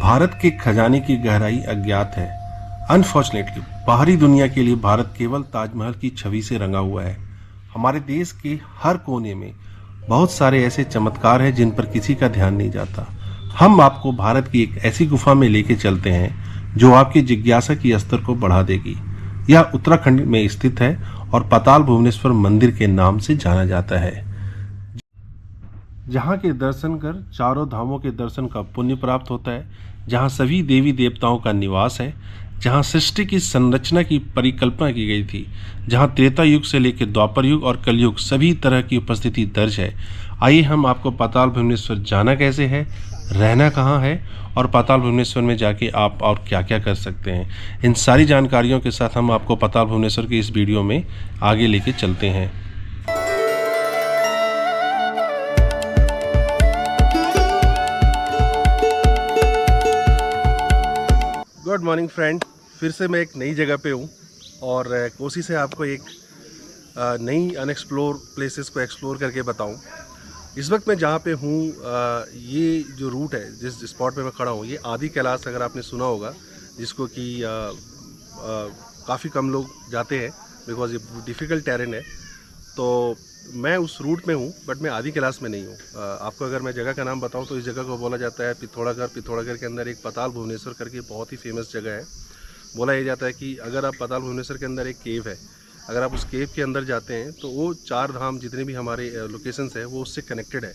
भारत के खजाने की गहराई अज्ञात है। अनफॉर्चुनेटली बाहरी दुनिया के लिए भारत केवल ताजमहल की छवि से रंगा हुआ है। हमारे देश के हर कोने में बहुत सारे ऐसे चमत्कार हैं जिन पर किसी का ध्यान नहीं जाता। हम आपको भारत की एक ऐसी गुफा में लेके चलते हैं जो आपकी जिज्ञासा की स्तर को बढ़ा देगी। यह उत्तराखंड में स्थित है और पाताल भुवनेश्वर मंदिर के नाम से जाना जाता है, जहाँ के दर्शन कर चारों धामों के दर्शन का पुण्य प्राप्त होता है, जहाँ सभी देवी देवताओं का निवास है, जहाँ सृष्टि की संरचना की परिकल्पना की गई थी, जहाँ त्रेता युग से लेकर द्वापर युग और कलयुग सभी तरह की उपस्थिति दर्ज है। आइए हम आपको पाताल भुवनेश्वर जाना कैसे है, रहना कहाँ है और पाताल भुवनेश्वर में जाके आप और क्या क्या कर सकते हैं, इन सारी जानकारियों के साथ हम आपको पाताल भुवनेश्वर की इस वीडियो में आगे लेके चलते हैं। गुड मॉर्निंग फ्रेंड, फिर से मैं एक नई जगह पे हूँ और कोशिश है आपको एक नई अनएक्सप्लोर प्लेसेस को एक्सप्लोर करके बताऊँ। इस वक्त मैं जहाँ पे हूँ, ये जो रूट है, जिस स्पॉट पे मैं खड़ा हूँ, ये आदि कैलाश अगर आपने सुना होगा, जिसको कि काफ़ी कम लोग जाते हैं बिकॉज ये डिफ़िकल्ट टेरेन है। तो मैं उस रूट में हूँ बट मैं आदि कैलाश में नहीं हूँ। आपको अगर मैं जगह का नाम बताऊँ तो इस जगह को बोला जाता है पिथौरागढ़। पिथौरागढ़ के अंदर एक पाताल भुवनेश्वर करके बहुत ही फेमस जगह है। बोला यह जाता है कि अगर आप पाताल भुवनेश्वर के अंदर एक केव है, अगर आप उस केव के अंदर जाते हैं तो वो चार धाम जितने भी हमारे लोकेशंस हैं वो उससे कनेक्टेड है।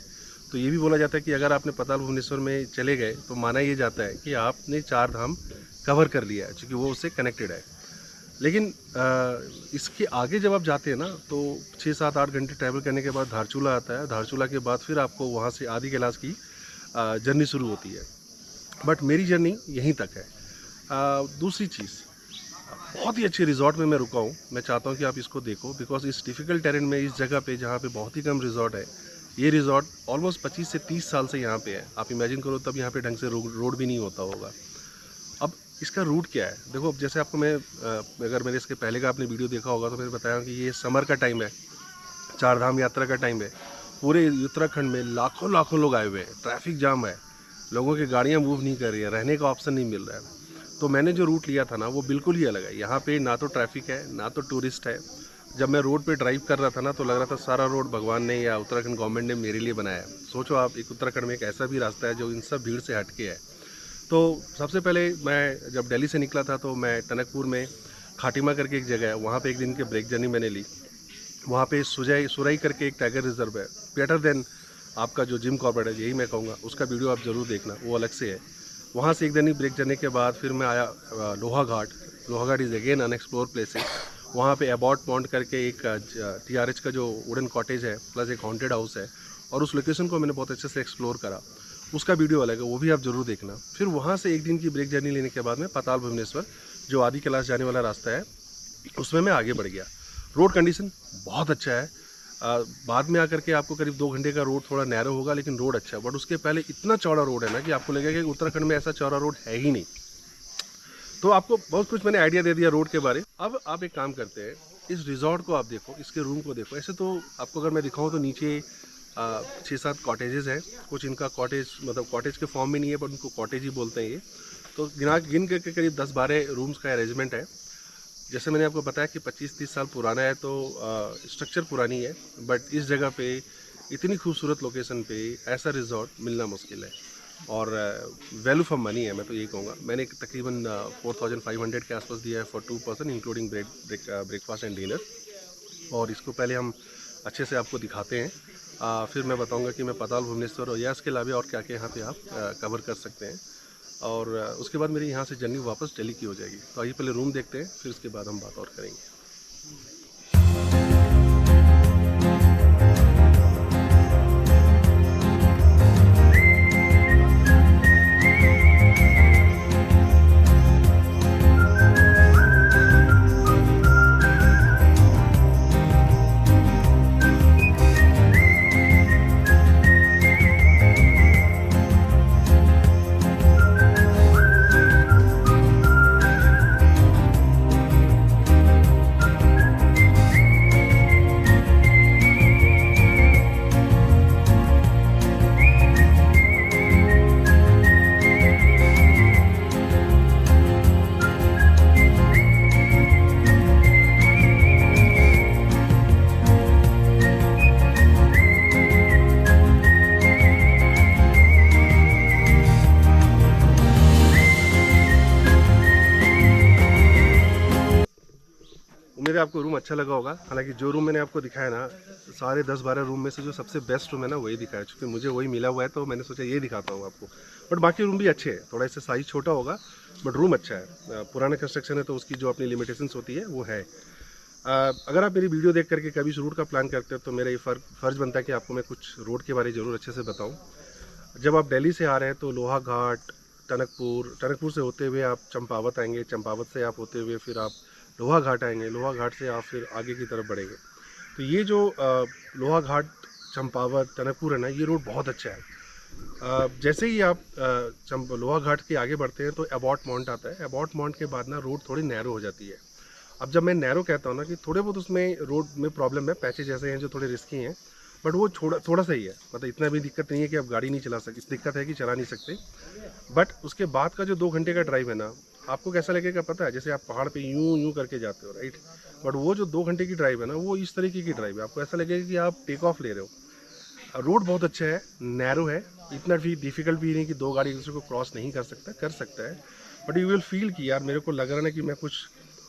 तो ये भी बोला जाता है कि अगर आपने पाताल भुवनेश्वर में चले गए तो माना ये जाता है कि आपने चार धाम कवर कर लिया है, क्योंकि वो उससे कनेक्टेड है। लेकिन इसके आगे जब आप जाते हैं ना तो 6-7-8 घंटे ट्रैवल करने के बाद धारचूला आता है। धारचूला के बाद फिर आपको वहाँ से आदि कैलाश की जर्नी शुरू होती है। बट मेरी जर्नी यहीं तक है। दूसरी चीज़, बहुत ही अच्छे रिजॉर्ट में मैं रुका हूँ। मैं चाहता हूँ कि आप इसको देखो बिकॉज इस डिफ़िकल्ट टेरेन में, इस जगह पे जहाँ पे बहुत ही कम रिजॉर्ट है, ये रिजॉर्ट ऑलमोस्ट 25 से 30 साल से यहाँ पे है। आप इमेजिन करो, तब यहाँ पे ढंग से रोड भी नहीं होता होगा। अब इसका रूट क्या है देखो। अब जैसे आपको मैं अगर मैंने इसके पहले का आपने वीडियो देखा होगा तो मैंने बताया कि ये समर का टाइम है, चार धाम यात्रा का टाइम है। पूरे उत्तराखंड में लाखों लाखों लोग आए हुए हैं, ट्रैफिक जाम है, लोगों की गाड़ियाँ मूव नहीं कर रही है, रहने का ऑप्शन नहीं मिल रहा है। तो मैंने जो रूट लिया था ना वो बिल्कुल ही अलग है। यहाँ पे ना तो ट्रैफिक है ना तो टूरिस्ट है। जब मैं रोड पे ड्राइव कर रहा था ना तो लग रहा था सारा रोड भगवान ने या उत्तराखंड गवर्नमेंट ने मेरे लिए बनाया है। सोचो आप, एक उत्तराखंड में एक ऐसा भी रास्ता है जो इन सब भीड़ से हटके है। तो सबसे पहले मैं जब दिल्ली से निकला था तो मैं टनकपुर में खाटिमा करके एक जगह है, वहाँ पे एक दिन की ब्रेक जर्नी मैंने ली। वहाँ पे सुराई करके एक टाइगर रिजर्व है, बेटर देन आपका जो जिम कॉर्बेट है, यही मैं कहूँगा। उसका वीडियो आप ज़रूर देखना, वो अलग से है। वहाँ से एक दिन ही ब्रेक जर्नी के बाद फिर मैं आया Lohaghat. Lohaghat is again unexplored place है। वहाँ पे एबॉट पॉन्ड करके एक TRH का जो वुडन कॉटेज है प्लस एक हॉन्टेड हाउस है, और उस लोकेशन को मैंने बहुत अच्छे से एक्सप्लोर करा। उसका वीडियो अलग है, वो भी आप ज़रूर देखना। फिर वहाँ से एक दिन की ब्रेक जर्नी लेने के बाद में पाताल भुवनेश्वर जो आदि कैलाश जाने वाला रास्ता है उसमें मैं आगे बढ़ गया। रोड कंडीशन बहुत अच्छा है। बाद में आकर के आपको करीब 2 घंटे का रोड थोड़ा नैरो होगा, लेकिन रोड अच्छा है। बट उसके पहले इतना चौड़ा रोड है ना कि आपको लगेगा कि उत्तराखंड में ऐसा चौड़ा रोड है ही नहीं। तो आपको बहुत कुछ मैंने आइडिया दे दिया रोड के बारे। अब आप एक काम करते हैं, इस रिजॉर्ट को आप देखो, इसके रूम को देखो। ऐसे तो आपको अगर मैं दिखाऊँ तो नीचे 6-7 कॉटेजेस हैं। कुछ इनका कॉटेज मतलब कॉटेज के फॉर्म में नहीं है बट उनको कॉटेज ही बोलते हैं ये। तो गिन के करीब 10-12 रूम्स का अरेंजमेंट है। जैसे मैंने आपको बताया कि 25-30 साल पुराना है, तो स्ट्रक्चर पुरानी है। बट इस जगह पे इतनी खूबसूरत लोकेशन पे ऐसा रिजॉर्ट मिलना मुश्किल है और वैल्यू फॉर मनी है, मैं तो यही कहूँगा। मैंने तकरीबन 4500 के आसपास दिया है for 2 person including breakfast and dinner. और इसको पहले हम अच्छे से आपको दिखाते हैं, फिर मैं बताऊंगा कि मैं पाताल भुवनेश्वर और या इसके अलावा और क्या क्या यहाँ पे आप कवर कर सकते हैं। और उसके बाद मेरी यहाँ से जर्नी वापस दिल्ली की हो जाएगी। तो आइए पहले रूम देखते हैं, फिर उसके बाद हम बात और करेंगे। अच्छा लगा होगा। हालांकि जो रूम मैंने आपको दिखाया ना, सारे 10-12 रूम में से जो सबसे बेस्ट रूम है ना वही दिखाया, क्योंकि मुझे वही मिला हुआ है तो मैंने सोचा ये दिखाता हूँ आपको। बट बाकी रूम भी अच्छे हैं, थोड़ा इससे साइज़ छोटा होगा बट रूम अच्छा है। पुराना कंस्ट्रक्शन है तो उसकी जो अपनी लिमिटेशंस होती है वो है। अगर आप मेरी वीडियो देख करके कभी रोड का प्लान करते हो तो मेरा ये फ़र्ज़ बनता है कि आपको मैं कुछ रोड के बारे में ज़रूर अच्छे से बताऊँ। जब आप दिल्ली से आ रहे हैं तो लोहा घाट, टनकपुर से होते हुए आप चंपावत आएंगे, चंपावत से आप होते हुए फिर आप लोहा घाट आएंगे, लोहा घाट से आप फिर आगे की तरफ बढ़ेंगे। तो ये जो लोहा घाट, चंपावत, टनकपुर है ना, ये रोड बहुत अच्छा है। जैसे ही आप लोहा घाट के आगे बढ़ते हैं तो एबॉट माउंट आता है। एबॉट माउंट के बाद ना रोड थोड़ी नैरो हो जाती है। अब जब मैं नैरो कहता हूँ ना कि थोड़े बहुत उसमें रोड में प्रॉब्लम है, पैचेज ऐसे हैं जो थोड़े रिस्की हैं, बट वो थोड़ा सा ही है। मतलब इतना भी दिक्कत नहीं है कि आप गाड़ी नहीं चला सकते, दिक्कत है कि चला नहीं सकते। बट उसके बाद का जो 2 घंटे का ड्राइव है ना, आपको कैसा लगेगा पता है? जैसे आप पहाड़ पे यूं करके जाते हो, राइट। बट वो जो 2 घंटे की ड्राइव है ना, वो इस तरीके की ड्राइव है, आपको ऐसा लगेगा कि आप टेक ऑफ ले रहे हो। रोड बहुत अच्छा है, नैरो है, इतना भी डिफिकल्ट भी नहीं कि 2 गाड़ी एक दूसरे को क्रॉस नहीं कर सकता है। बट यू विल फील कि यार मेरे को लग रहा है ना कि मैं कुछ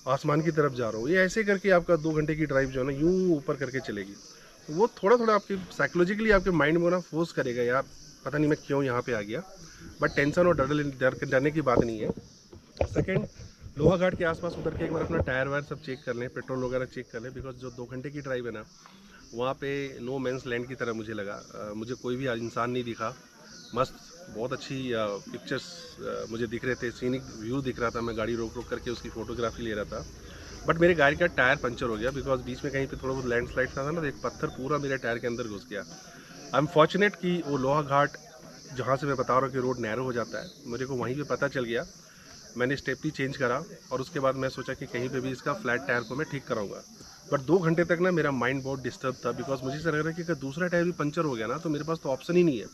आसमान की तरफ जा रहा हूँ। ये ऐसे करके आपका 2 घंटे की ड्राइव जो है ना यूं ऊपर करके चलेगी। तो वो थोड़ा आपकी साइकोलॉजिकली आपके माइंड में ना फोर्स करेगा, यार पता नहीं मैं क्यों यहाँ पे आ गया। बट टेंशन और डरने की बात नहीं है। सेकंड, लोहा घाट के आसपास उतर के एक बार अपना टायर वायर सब चेक कर लें, पेट्रोल वगैरह चेक कर लें, बिकॉज जो 2 घंटे की ड्राइव है ना, वहाँ पे नो मैंस लैंड की तरह मुझे लगा। मुझे कोई भी इंसान नहीं दिखा। मस्त, बहुत अच्छी पिक्चर्स मुझे दिख रहे थे, सीनिक व्यू दिख रहा था। मैं गाड़ी रोक करके उसकी फ़ोटोग्राफी ले रहा था। बट मेरे गाड़ी का टायर पंचर हो गया, बिकॉज बीच में कहीं पे थोड़ा बहुत लैंडस्लाइड था ना, तो एक पत्थर पूरा मेरे टायर के अंदर घुस गया। आई एम फॉर्चुनेट कि वो लोहा घाट जहाँ से मैं बता रहा हूँ कि रोड नैरो हो जाता है, मुझे को वहीं पे पता चल गया। मैंने स्टेपनी चेंज करा और उसके बाद मैं सोचा कि कहीं पे भी इसका फ्लैट टायर को मैं ठीक कराऊंगा। बट 2 घंटे तक ना मेरा माइंड बहुत डिस्टर्ब था, बिकॉज मुझे ऐसा लग रहा है कि अगर दूसरा टायर भी पंचर हो गया ना तो मेरे पास तो ऑप्शन ही नहीं है।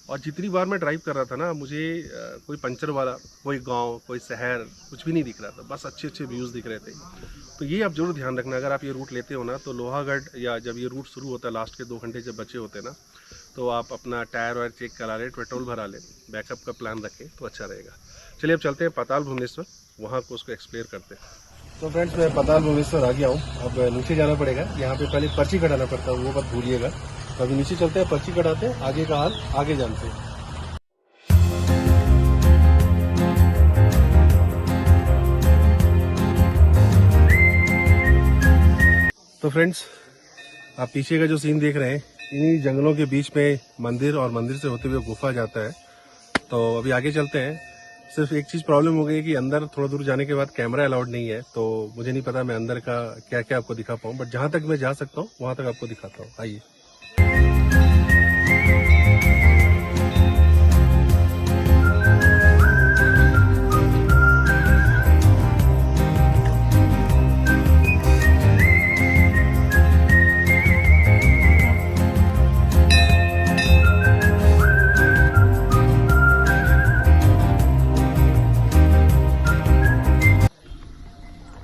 और जितनी बार मैं ड्राइव कर रहा था ना, मुझे कोई पंचर वाला, कोई गांव, कोई शहर, कुछ भी नहीं दिख रहा था, बस अच्छे व्यूज़ दिख रहे थे। तो ये आप जरूर ध्यान रखना, अगर आप ये रूट लेते हो ना तो लोहागढ़, या जब ये रूट शुरू होता है लास्ट के 2 घंटे जब बचे होते हैं ना, तो आप अपना टायर वायर चेक करा लें, पेट्रोल भरा लें, बैकअप का प्लान रखें तो अच्छा रहेगा। चलिए अब चलते हैं पाताल भुवनेश्वर, वहाँ को उसको एक्सप्लोर करते हैं। तो फ्रेंड्स, मैं पाताल भुवनेश्वर आ गया हूँ। अब नीचे जाना पड़ेगा, यहाँ पे पहले पर्ची कटाना पड़ता है, वो मत भूलिएगा। तो अभी नीचे चलते हैं, पर्ची कटाते हैं, आगे का हाल आगे जानते हैं। तो फ्रेंड्स, आप पीछे का जो सीन देख रहे हैं, इन्हीं जंगलों के बीच में मंदिर और मंदिर से होते हुए गुफा जाता है। तो अभी आगे चलते हैं। सिर्फ एक चीज़ प्रॉब्लम हो गई कि अंदर थोड़ा दूर जाने के बाद कैमरा अलाउड नहीं है, तो मुझे नहीं पता मैं अंदर का क्या क्या आपको दिखा पाऊँ। बट जहाँ तक मैं जा सकता हूँ वहाँ तक आपको दिखाता हूँ, आइए।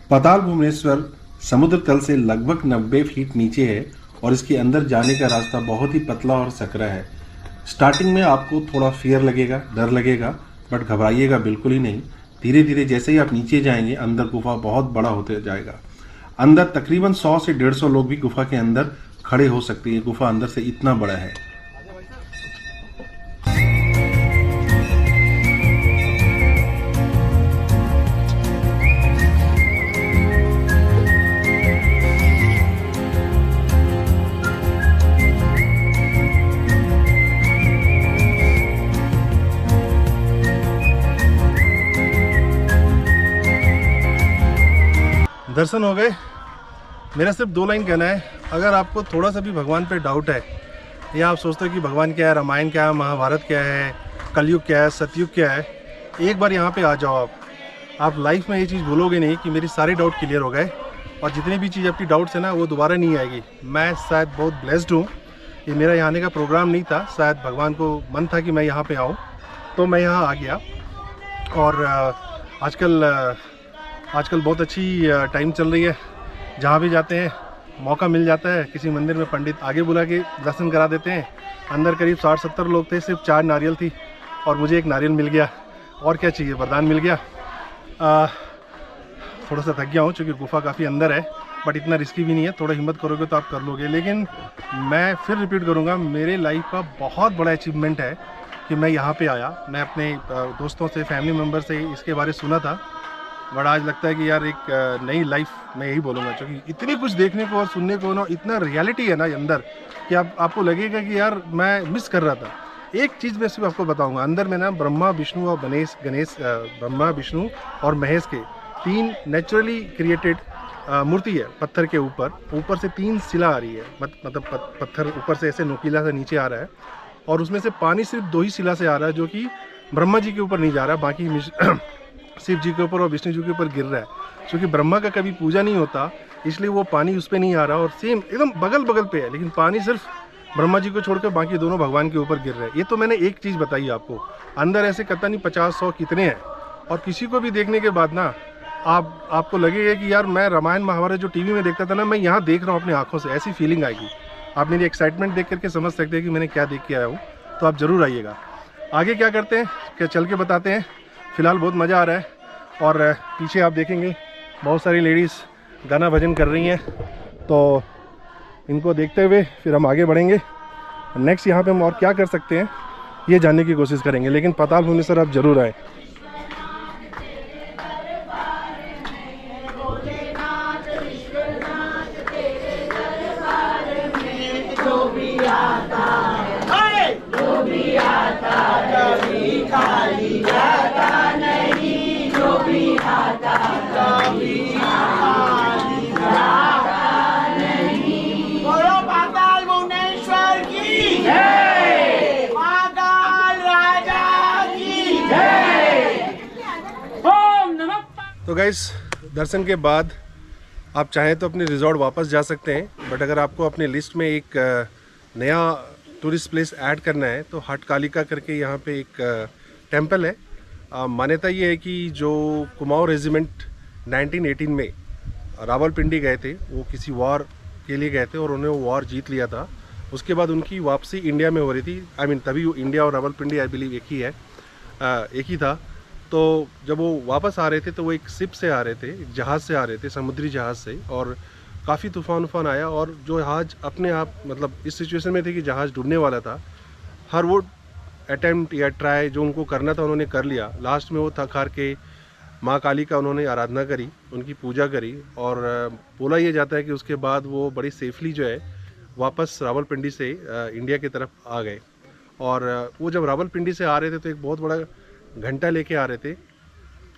पाताल भुवनेश्वर समुद्र तल से लगभग 90 फीट नीचे है और इसके अंदर जाने का रास्ता बहुत ही पतला और सकरा है। स्टार्टिंग में आपको थोड़ा फियर लगेगा, डर लगेगा, बट घबराइएगा बिल्कुल ही नहीं। धीरे धीरे जैसे ही आप नीचे जाएंगे, अंदर गुफा बहुत बड़ा होते जाएगा। अंदर तकरीबन 100 से 150 लोग भी गुफा के अंदर खड़े हो सकते हैं। गुफा अंदर से इतना बड़ा है। दर्शन हो गए। मेरा सिर्फ 2 लाइन कहना है, अगर आपको थोड़ा सा भी भगवान पे डाउट है, या आप सोचते हो कि भगवान क्या है, रामायण क्या है, महाभारत क्या है, कलयुग क्या है, सतयुग क्या है, एक बार यहाँ पे आ जाओ। आप लाइफ में ये चीज़ भूलोगे नहीं कि मेरी सारे डाउट क्लियर हो गए, और जितनी भी चीज़ आपकी डाउट्स है ना वो दोबारा नहीं आएगी। मैं शायद बहुत ब्लेस्ड हूँ, ये मेरा यहाँ आने का प्रोग्राम नहीं था, शायद भगवान को मन था कि मैं यहाँ पर आऊँ, तो मैं यहाँ आ गया। और आजकल बहुत अच्छी टाइम चल रही है, जहाँ भी जाते हैं मौका मिल जाता है, किसी मंदिर में पंडित आगे बुला के दर्शन करा देते हैं। अंदर करीब 60-70 लोग थे, सिर्फ 4 नारियल थी और मुझे 1 नारियल मिल गया। और क्या चाहिए, वरदान मिल गया। थोड़ा सा थक गया हूँ क्योंकि गुफा काफ़ी अंदर है, बट इतना रिस्की भी नहीं है, थोड़ा हिम्मत करोगे तो आप कर लोगे। लेकिन मैं फिर रिपीट करूँगा, मेरे लाइफ का बहुत बड़ा अचीवमेंट है कि मैं यहाँ पे आया। मैं अपने दोस्तों से, फैमिली मेम्बर से इसके बारे सुना था, बट आज लगता है कि यार एक नई लाइफ, मैं यही बोलूँगा, क्योंकि इतनी कुछ देखने को और सुनने को ना, इतना रियलिटी है ना अंदर कि आपको लगेगा कि यार मैं मिस कर रहा था। एक चीज़ मैं सिर्फ आपको बताऊँगा, अंदर में ना ब्रह्मा विष्णु और ब्रह्मा विष्णु और महेश के 3 नेचुरली क्रिएटेड मूर्ति है पत्थर के ऊपर से 3 शिला आ रही है, मतलब पत्थर ऊपर से ऐसे नुकीला से नीचे आ रहा है, और उसमें से पानी सिर्फ 2 ही शिला से आ रहा है, जो कि ब्रह्मा जी के ऊपर नहीं जा रहा, बाकी शिव जी के ऊपर और विष्णु जी के ऊपर गिर रहा है। क्योंकि ब्रह्मा का कभी पूजा नहीं होता, इसलिए वो पानी उस पर नहीं आ रहा, और सेम एकदम बगल बगल पे है, लेकिन पानी सिर्फ ब्रह्मा जी को छोड़कर बाकी दोनों भगवान के ऊपर गिर रहे हैं। ये तो मैंने एक चीज़ बताई आपको, अंदर ऐसे पता नहीं 50-100 कितने हैं, और किसी को भी देखने के बाद ना आपको लगेगा कि यार मैं रामायण महाभारत जो टीवी में देखता था ना, मैं यहाँ देख रहा हूँ अपनी आंखों से, ऐसी फीलिंग आएगी। आप मेरी एक्साइटमेंट देख करके समझ सकते हैं कि मैंने क्या देख के आया हूँ। तो आप ज़रूर आइएगा। आगे क्या करते हैं, क्या चल के बताते हैं। फ़िलहाल बहुत मज़ा आ रहा है, और पीछे आप देखेंगे बहुत सारी लेडीज़ गाना भजन कर रही हैं, तो इनको देखते हुए फिर हम आगे बढ़ेंगे। नेक्स्ट यहाँ पे हम और क्या कर सकते हैं ये जानने की कोशिश करेंगे, लेकिन पाताल भुवनेश्वर आप ज़रूर आए। तो गाइस, दर्शन के बाद आप चाहें तो अपने रिजॉर्ट वापस जा सकते हैं, बट अगर आपको अपने लिस्ट में एक नया टूरिस्ट प्लेस ऐड करना है तो हट कालिका करके यहाँ पे एक टेंपल है। मान्यता ये है कि जो कुमाऊं रेजिमेंट 1918 में रावलपिंडी गए थे, वो किसी वॉर के लिए गए थे और उन्होंने वो वॉर जीत लिया था। उसके बाद उनकी वापसी इंडिया में हो रही थी, तभी इंडिया और रावलपिंडी आई बिलीव एक ही था। तो जब वो वापस आ रहे थे तो वो एक शिप से आ रहे थे, एक जहाज़ से आ रहे थे, समुद्री जहाज़ से, और काफ़ी तूफ़ान आया, और जो जहाज़ अपने आप मतलब इस सिचुएशन में थे कि जहाज़ डूबने वाला था। हर वो अटेम्प्ट या ट्राई जो उनको करना था उन्होंने कर लिया। लास्ट में वो थक हार के माँ काली का उन्होंने आराधना करी, उनकी पूजा करी, और बोला ये जाता है कि उसके बाद वो बड़ी सेफली जो है वापस रावलपिंडी से इंडिया की तरफ आ गए। और वो जब रावलपिंडी से आ रहे थे तो एक बहुत बड़ा घंटा लेके आ रहे थे।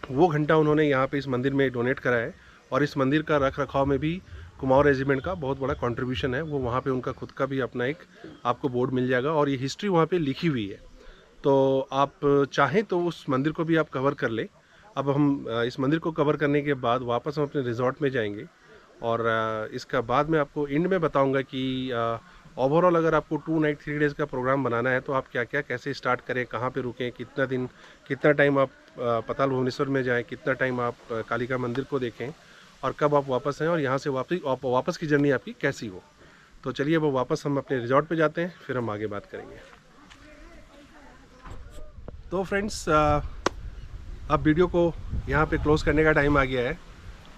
वो घंटा उन्होंने यहाँ पे इस मंदिर में डोनेट करा है, और इस मंदिर का रख रखाव में भी कुमाऊं रेजिमेंट का बहुत बड़ा कंट्रीब्यूशन है। वो वहाँ पे उनका खुद का भी अपना एक आपको बोर्ड मिल जाएगा, और ये हिस्ट्री वहाँ पे लिखी हुई है। तो आप चाहें तो उस मंदिर को भी आप कवर कर लें। अब हम इस मंदिर को कवर करने के बाद वापस हम अपने रिजॉर्ट में जाएंगे, और इसका बाद में आपको एंड में बताऊँगा कि ओवरऑल अगर आपको 2 नाइट 3 डेज़ का प्रोग्राम बनाना है तो आप क्या क्या कैसे स्टार्ट करें, कहाँ पे रुकें, कितना दिन, कितना टाइम आप पाताल भुवनेश्वर में जाएं, कितना टाइम आप कालिका मंदिर को देखें, और कब आप वापस आएँ, और यहाँ से वापस की जर्नी आपकी कैसी हो। तो चलिए अब वापस हम अपने रिजॉर्ट पे जाते हैं, फिर हम आगे बात करेंगे। तो फ्रेंड्स, अब वीडियो को यहाँ पे क्लोज़ करने का टाइम आ गया है।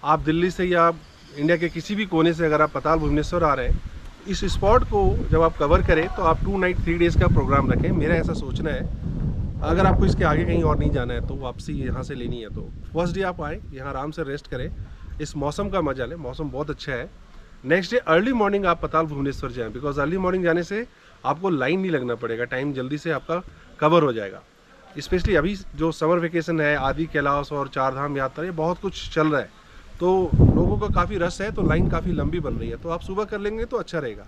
आप दिल्ली से या इंडिया के किसी भी कोने से अगर आप पाताल भुवनेश्वर आ रहे हैं, इस स्पॉट को जब आप कवर करें तो आप 2 नाइट 3 डेज़ का प्रोग्राम रखें। मेरा ऐसा सोचना है। अगर आपको इसके आगे कहीं और नहीं जाना है तो वापसी यहाँ से लेनी है, तो फर्स्ट डे आप आए, यहाँ आराम से रेस्ट करें, इस मौसम का मजा लें। मौसम बहुत अच्छा है। नेक्स्ट डे अर्ली मॉर्निंग आप पाताल भुवनेश्वर जाएँ, बिकॉज अर्ली मॉर्निंग जाने से आपको लाइन नहीं लगना पड़ेगा, टाइम जल्दी से आपका कवर हो जाएगा। स्पेशली अभी जो समर वेकेशन है, आदि कैलाश और 4 धाम यात्रा, ये बहुत कुछ चल रहा है, तो लोगों का काफ़ी रश है, तो लाइन काफ़ी लंबी बन रही है। तो आप सुबह कर लेंगे तो अच्छा रहेगा।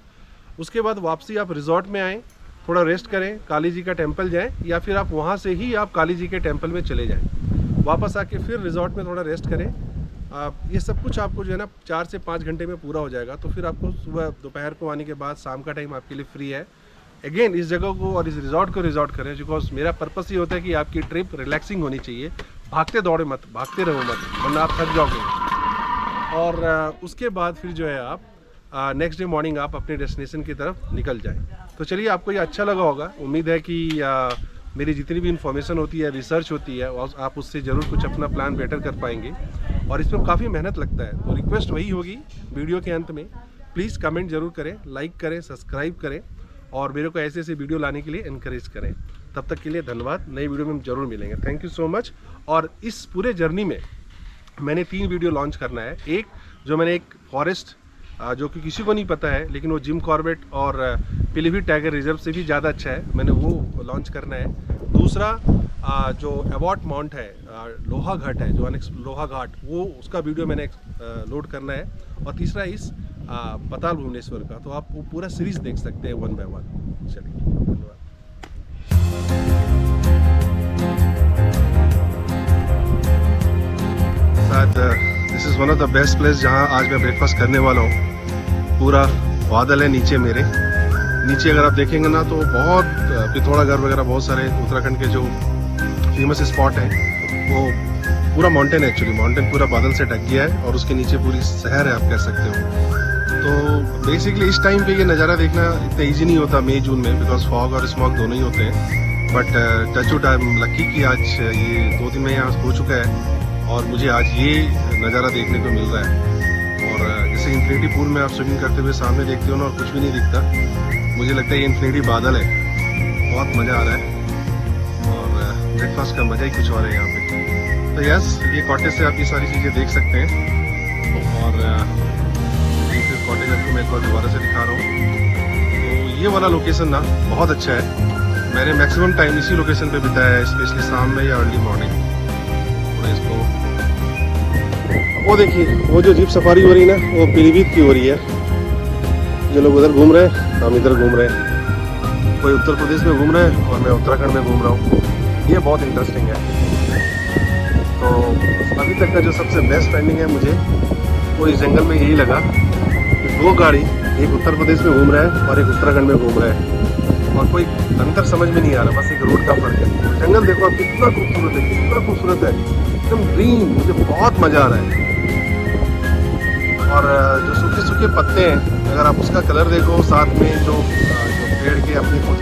उसके बाद वापसी आप रिजॉर्ट में आएँ, थोड़ा रेस्ट करें, काली जी का टेंपल जाएं, या फिर आप वहाँ से ही आप काली जी के टेंपल में चले जाएं। वापस आके फिर रिजॉर्ट में थोड़ा रेस्ट करें। ये सब कुछ आपको जो है ना 4 से 5 घंटे में पूरा हो जाएगा। तो फिर आपको सुबह दोपहर को आने के बाद शाम का टाइम आपके लिए फ्री है। अगेन इस जगह को और इस रिजॉर्ट को रिजॉर्ट करें, बिकॉज मेरा पर्पस ये होता है कि आपकी ट्रिप रिलैक्सिंग होनी चाहिए। भागते दौड़े मत, भागते रहो मत, वरना आप थक जाओगे। और उसके बाद फिर जो है आप नेक्स्ट डे मॉर्निंग आप अपने डेस्टिनेशन की तरफ निकल जाएं। तो चलिए, आपको ये अच्छा लगा होगा। उम्मीद है कि मेरी जितनी भी इन्फॉर्मेशन होती है, रिसर्च होती है, और आप उससे ज़रूर कुछ अपना प्लान बेटर कर पाएंगे। और इसमें काफ़ी मेहनत लगता है। तो रिक्वेस्ट वही होगी वीडियो के अंत में, प्लीज़ कमेंट जरूर करें, लाइक करें, सब्सक्राइब करें और मेरे को ऐसे ऐसे वीडियो लाने के लिए इनकरेज करें। तब तक के लिए धन्यवाद। नई वीडियो में हम जरूर मिलेंगे। Thank you so much. और इस पूरे जर्नी में मैंने 3 वीडियो लॉन्च करना है। एक जो मैंने एक फॉरेस्ट जो कि किसी को नहीं पता है, लेकिन वो जिम कॉर्बेट और पीलीभीत टाइगर रिजर्व से भी ज़्यादा अच्छा है, मैंने वो लॉन्च करना है। दूसरा जो अबॉट माउंट है, लोहा घाट है, जो लोहा घाट, वो उसका वीडियो मैंने लोड करना है। और तीसरा इस पताल भुवनेश्वर का। तो आप वो पूरा सीरीज देख सकते हैं 1 by 1। चलिए, धन्यवाद। This is one of the best place जहाँ आज मैं ब्रेकफास्ट करने वाला हूँ। पूरा बादल है नीचे मेरे। नीचे अगर आप देखेंगे ना तो बहुत पिथौरागढ़ वगैरह बहुत सारे उत्तराखंड के जो फेमस स्पॉट है, वो पूरा माउंटेन है। एक्चुअली माउंटेन पूरा बादल से ढक गया है और उसके नीचे पूरी शहर है, आप कह सकते हो। तो बेसिकली इस टाइम पे ये नज़ारा देखना इतना ईजी नहीं होता मई जून में, बिकॉज फॉग और स्मॉग दोनों ही होते हैं। But touch wood, I am lucky कि आज ये 2 दिन में यहाँ हो चुका है और मुझे आज ये नज़ारा देखने को मिल रहा है। और जैसे इन्फिनिटी पूल में आप स्विमिंग करते हुए सामने देखते हो ना और कुछ भी नहीं दिखता, मुझे लगता है ये इन्फिनिटी बादल है। बहुत मज़ा आ रहा है और ब्रेकफास्ट का मज़ा ही कुछ और है यहाँ पे। तो यस, ये कॉटेज से आप ये सारी चीज़ें देख सकते हैं। और फिर कॉटेज आपको मैं एक बार दोबारा से दिखा रहा हूँ। तो ये वाला लोकेशन ना बहुत अच्छा है। मैंने मैक्सिमम टाइम इसी लोकेशन पे बिताया है, स्पेशली शाम में या अर्ली मॉर्निंग। इसको वो देखिए, वो जो जीप सफारी हो रही है ना, वो पीलीभीत की हो रही है। जो लोग उधर घूम रहे हैं, हम इधर घूम रहे हैं। कोई उत्तर प्रदेश में घूम रहा है और मैं उत्तराखंड में घूम रहा हूँ। ये बहुत इंटरेस्टिंग है। तो अभी तक का जो सबसे बेस्ट फाइंडिंग है मुझे, वो इस जंगल में यही लगा कि 2 गाड़ी, एक उत्तर प्रदेश में घूम रहा है और एक उत्तराखंड में घूम रहा है और कोई अंतर समझ में नहीं आ रहा, बस एक रोड का फर्क है। जंगल देखो आप, कितना खूबसूरत है, कितना खूबसूरत है, एकदम ग्रीन। मुझे बहुत मज़ा आ रहा है। और जो सूखे सूखे पत्ते हैं, अगर आप उसका कलर देखो, साथ में जो पेड़ के अपने खुद